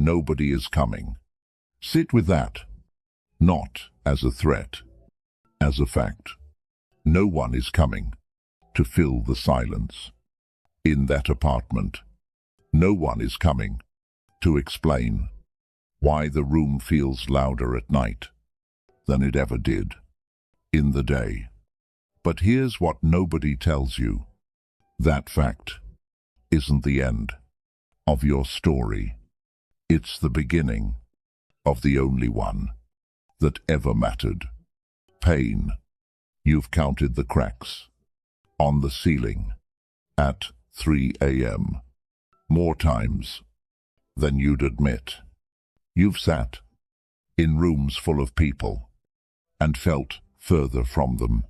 Nobody is coming. Sit with that. Not as a threat, as a fact. No one is coming to fill the silence in that apartment. No one is coming to explain why the room feels louder at night than it ever did in the day. But here's what nobody tells you. That fact isn't the end of your story. It's the beginning of the only one that ever mattered. Pain. You've counted the cracks on the ceiling at 3 a.m. more times than you'd admit. You've sat in rooms full of people and felt further from them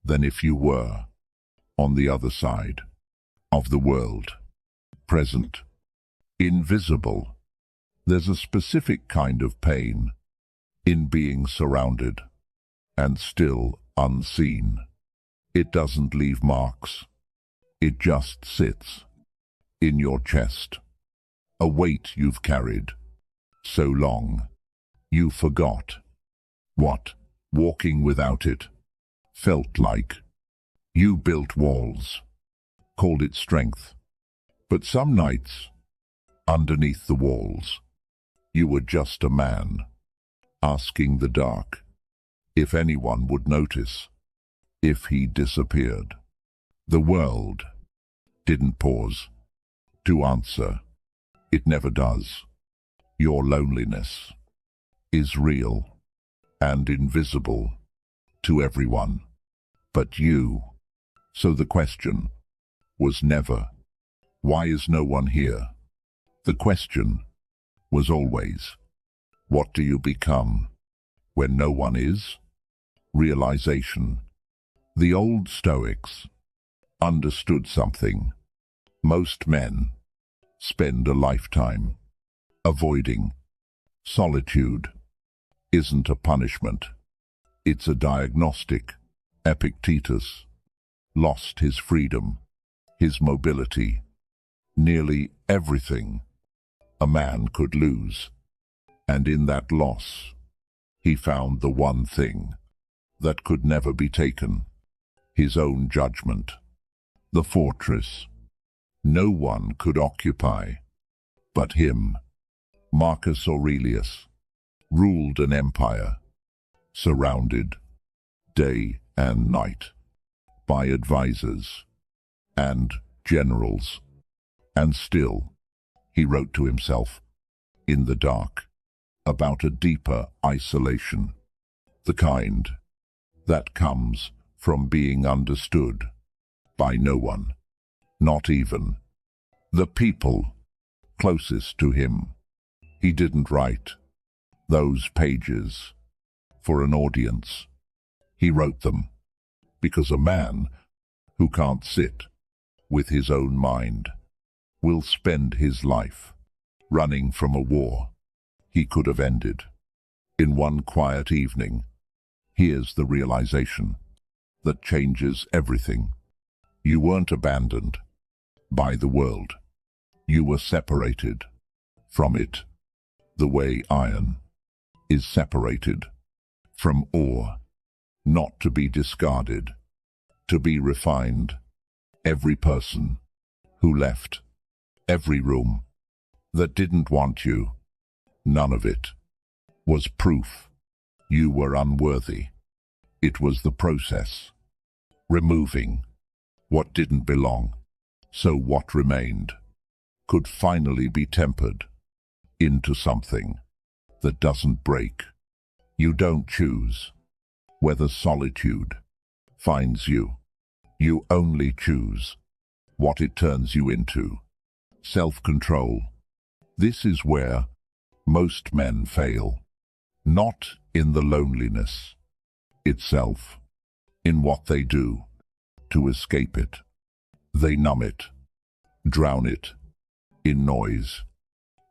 than if you were on the other side of the world. Present. Invisible. There's a specific kind of pain in being surrounded and still unseen. It doesn't leave marks. It just sits in your chest. A weight you've carried so long you forgot what walking without it felt like. You built walls, called it strength. But some nights, underneath the walls, you were just a man, asking the dark if anyone would notice, if he disappeared. The world didn't pause to answer. It never does. Your loneliness is real and invisible to everyone but you. So the question was never, why is no one here? The question was always, what do you become when no one is? Realization. The old Stoics understood something. Most men spend a lifetime avoiding. Solitude isn't a punishment. It's a diagnostic. Epictetus lost his freedom, his mobility, nearly everything a man could lose. And in that loss, he found the one thing that could never be taken, his own judgment. The fortress no one could occupy but him. Marcus Aurelius ruled an empire, surrounded day and night by advisors and generals, and still he wrote to himself in the dark about a deeper isolation, the kind that comes from being understood by no one, not even the people closest to him. He didn't write those pages for an audience. He wrote them because a man who can't sit with his own mind will spend his life running from a war he could have ended. In one quiet evening, here's the realization that changes everything. You weren't abandoned by the world. You were separated from it, the way iron is separated from ore, not to be discarded, to be refined. Every person who left, every room that didn't want you, none of it was proof you were unworthy. It was the process, removing what didn't belong, so what remained could finally be tempered into something that doesn't break. You don't choose whether solitude finds you. You only choose what it turns you into. Self-control. This is where most men fail. Not in the loneliness itself, in what they do to escape it. They numb it, drown it, in noise,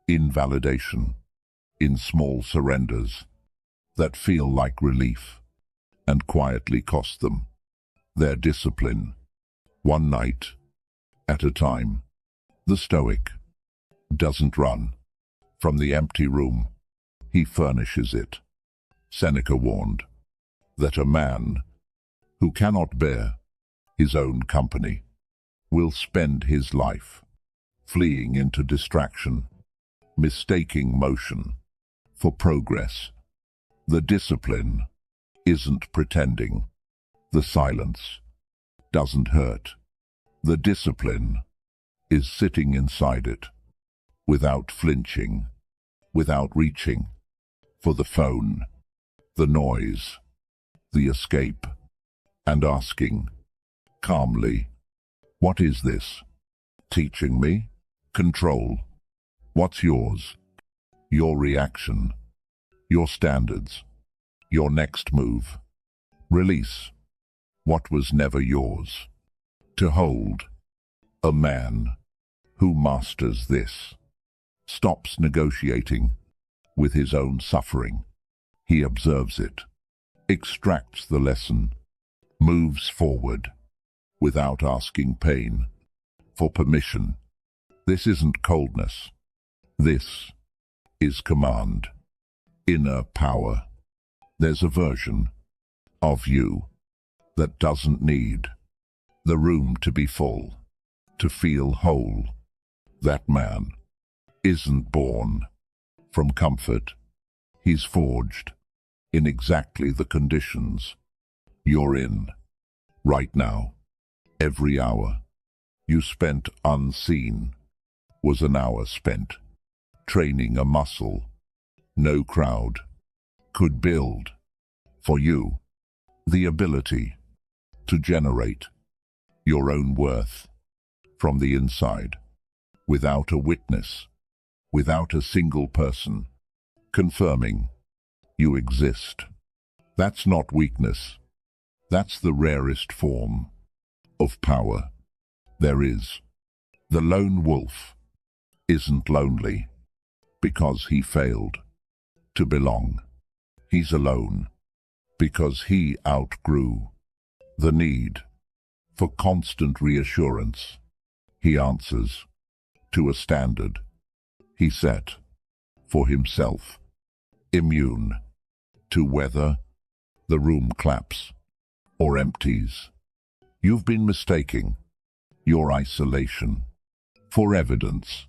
in validation, in small surrenders that feel like relief and quietly cost them their discipline. One night at a time. The Stoic doesn't run From the empty room, he furnishes it. Seneca warned that a man who cannot bear his own company will spend his life fleeing into distraction, mistaking motion for progress. The discipline isn't pretending. The silence doesn't hurt. The discipline is sitting inside it, without flinching, without reaching for the phone, the noise, the escape, and asking calmly, "What is this teaching me?" Control. What's yours? Your reaction, your standards, your next move. Release what was never yours. To hold. A man who masters this stops negotiating with his own suffering. He observes it, extracts the lesson, moves forward without asking pain for permission. This isn't coldness. This is command. Inner power. There's a version of you that doesn't need the room to be full, to feel whole. That man isn't born from comfort. He's forged in exactly the conditions you're in right now. Every hour you spent unseen was an hour spent training a muscle no crowd could build. For you, the ability to generate your own worth from the inside, without a witness, without a single person confirming you exist. That's not weakness. That's the rarest form of power there is. The lone wolf isn't lonely because he failed to belong. He's alone because he outgrew the need for constant reassurance. He answers to a standard he set for himself, immune to whether the room claps or empties. You've been mistaking your isolation for evidence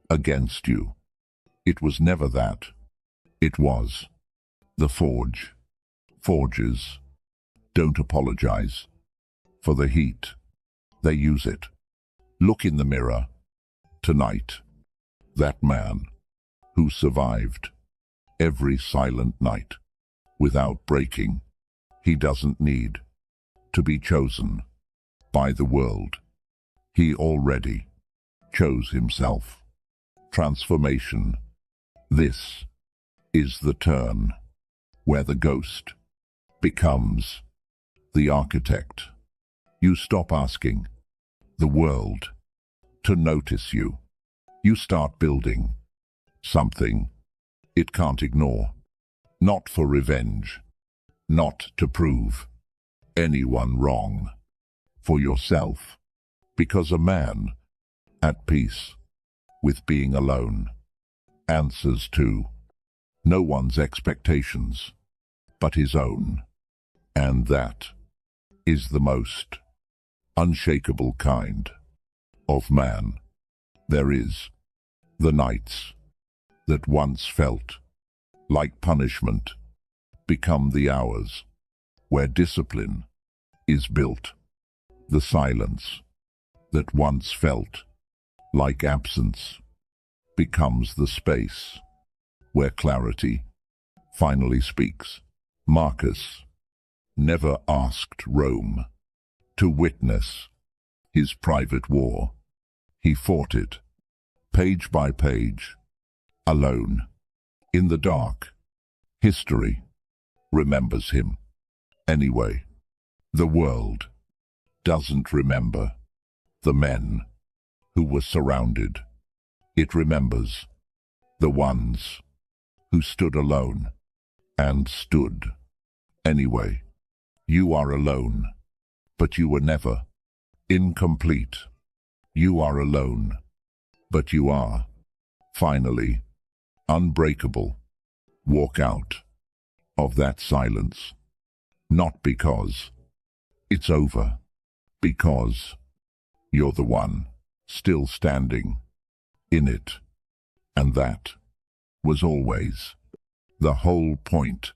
against you. It was never that. It was the forge. Forges don't apologize for the heat. They use it. Look in the mirror tonight. That man who survived every silent night without breaking. He doesn't need to be chosen by the world. He already chose himself. Transformation. This is the turn where the ghost becomes the architect. You stop asking the world to notice you. You start building something it can't ignore. Not for revenge, not to prove anyone wrong. For yourself, because a man at peace with being alone answers to no one's expectations but his own. And that is the most unshakable kind of man there is. The nights that once felt like punishment become the hours where discipline is built. The silence that once felt like absence becomes the space where clarity finally speaks. Marcus never asked Rome to witness his private war. He fought it, page by page, alone, in the dark. History remembers him. Anyway, the world doesn't remember the men who were surrounded. It remembers the ones who stood alone and stood. Anyway, you are alone, but you were never incomplete. You are alone, but you are finally unbreakable. Walk out of that silence, not because it's over, because you're the one still standing in it. And that was always the whole point.